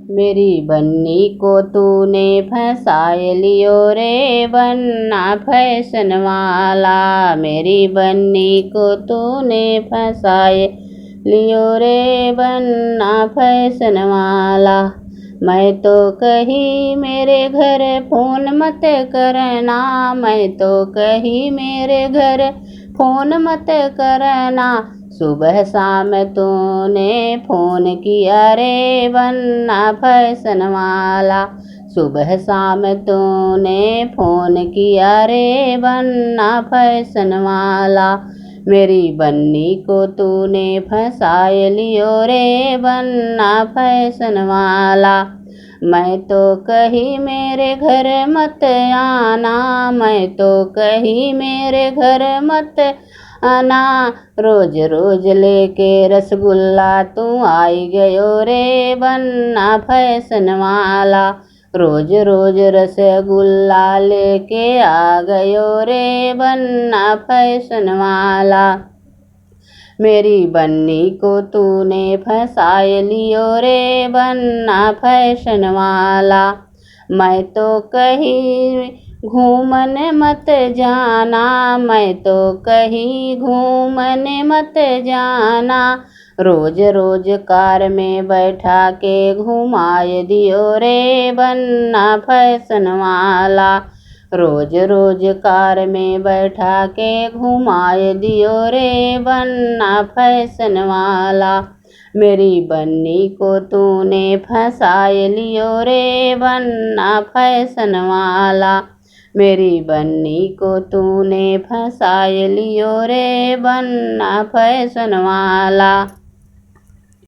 मेरी बन्नी को तूने फंसाए लियो रे बन्ना फैशन वाला। मेरी बन्नी को तूने फंसाए लियो रे बन्ना फैशन वाला। मैं तो कही मेरे घर फोन मत करना, मैं तो कही मेरे घर फोन मत करना। सुबह शाम तूने फोन किया रे बन्ना फैशन वाला। सुबह शाम तूने फोन किया रे बन्ना फैशन वाला। मेरी बन्नी को तूने फंसाए लियो रे बन्ना फैशन वाला। मैं तो कही मेरे घर मत आना, मैं तो कही मेरे घर मत आना। रोज रोज लेके रसगुल्ला तू आई गयो रे बन्ना फैशन वाला। रोज रोज रसगुल्ला लेके आ गयो रे बन्ना फैशन वाला। मेरी बन्नी को तूने फंसाए लियो रे बन्ना फैशन वाला। मैं तो कही घूमने मत जाना, मैं तो कही घूमने मत जाना। रोज रोज कार में बैठा के घुमाए दियो रे बन्ना फैशन वाला। रोज रोज कार में बैठा के घुमाए दियो रे बन्ना फैशन वाला। मेरी बन्नी को तूने फंसाए लियो रे बन्ना फैशन वाला। मेरी बन्नी को तूने फंसाए लियो रे बन्ना फैशन वाला।